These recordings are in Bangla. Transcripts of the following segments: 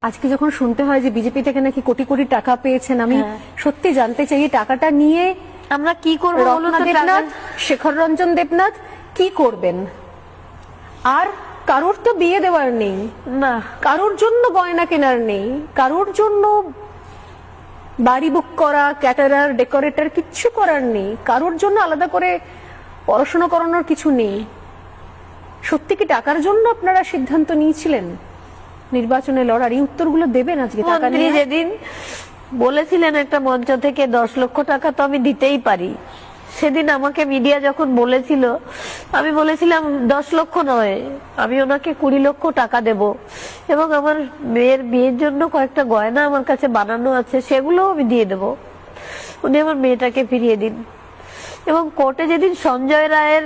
আজকে যখন শুনতে হয় যে বিজেপি থেকে নাকি কোটি কোটি টাকা পেয়েছেন, আমি সত্যি জানতে চাই এই টাকাটা নিয়ে আমরা কি করব? রত্না দেবনাথ, শেখর রঞ্জন দেবনাথ কি করবেন? আর কারোর তো বিয়ে দেওয়ার নেই, না কারোর জন্য গয়না কেনার নেই, কারোর জন্য বাড়ি বুক করা, ক্যাটারার, ডেকোরেটর কিচ্ছু করার নেই, কারোর জন্য আলাদা করে পড়াশোনা করানোর কিছু নেই। সত্যি কি টাকার জন্য আপনারা সিদ্ধান্ত নিয়েছিলেন নির্বাচনে লড়ার? এই উত্তরগুলো দেবেন আজকে। টাকা মন্ত্রী নিয়ে যেদিন বলেছিলেন একটা মঞ্চ থেকে 10 লক্ষ টাকা তো আমি দিতেই পারি, সেদিন আমাকে মিডিয়া যখন বলেছিল, আমি বলেছিলাম 10 লক্ষ নয়, আমি ওনাকে 20 লক্ষ টাকা দেব, এবং আমার মেয়ের বিয়ের জন্য কয়েকটা গয়না আমার কাছে বানানো আছে, সেগুলো আমি দিয়ে দেব, উনি আমার মেয়েটাকে ফিরিয়ে দিন। এবং কোর্টে যেদিন সঞ্জয় রায়ের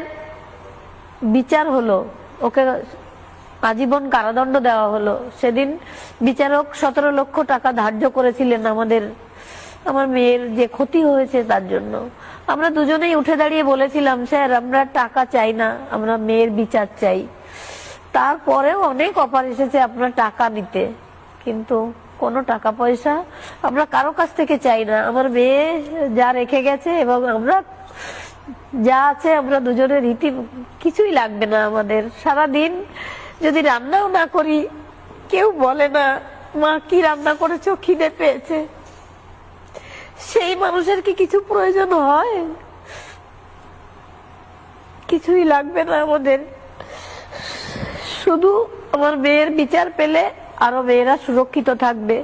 বিচার হলো, ওকে আজীবন কারাদণ্ড দেওয়া হলো, সেদিন বিচারক 17 লক্ষ টাকা ধার্য করেছিলেন আমার মেয়ের যে ক্ষতি হয়েছে তার জন্য। আমরা দুজনেই উঠে দাঁড়িয়ে বলেছিলাম, স্যার আমরা টাকা চাই না, আমরা মেয়ের বিচার চাই। তারপরেও অনেক অফার এসেছে আপনার টাকা নিতে, কিন্তু কোনো টাকা পয়সা আমরা কারো কাছ থেকে চাই না। আমার মেয়ে যা রেখে গেছে এবং আমরা যা আছে, আমরা দুজনের রীতি কিছুই লাগবে না আমাদের। সারাদিন যদি রান্নাও না করি, কেউ বলে না মা কি রান্না করেছো, খিদে পেয়েছে। সেই মানুষের কি কিছু প্রয়োজন হয়? কিছুই লাগবে না আমাদের, শুধু আমার মেয়ের বিচার পেলে আরো মেয়েরা সুরক্ষিত থাকবে।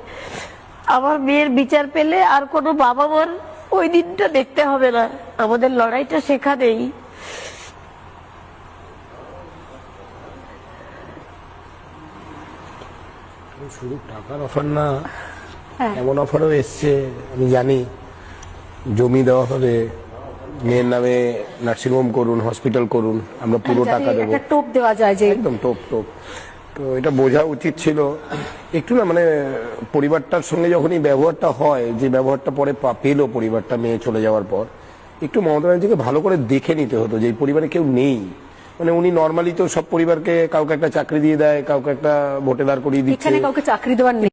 আমার মেয়ের বিচার পেলে আর কোনো বাবা মার ওই দিনটা দেখতে হবে না। আমাদের লড়াইটা সেখানেই। শুধু টাকার অফার না, এমন অফারও এসছে আমি জানি, জমি দেওয়া হবে, মেয়ের নামে নার্সিংহোম করুন, হসপিটাল করুন, আমরা পুরো টাকা দেবো। একটা টোপ দেওয়া যায় যে একদম টোপ টোপ। তো এটা বোঝা উচিত ছিল একটু, না মানে পরিবারটার সঙ্গে যখনই ব্যবহারটা হয়, যে ব্যবহারটা পরে পেলো পরিবারটা মেয়ে চলে যাওয়ার পর, একটু মমতা ব্যানার্জিকে ভালো করে দেখে নিতে হতো যে এই পরিবারে কেউ নেই। মানে উনি নর্মালি তো সব পরিবারকে কাউকে একটা চাকরি দিয়ে দেয়, কাউকে একটা ভোটে দাঁড় করিয়ে দিচ্ছে, এখানে কাউকে চাকরি দেওয়ার নেই।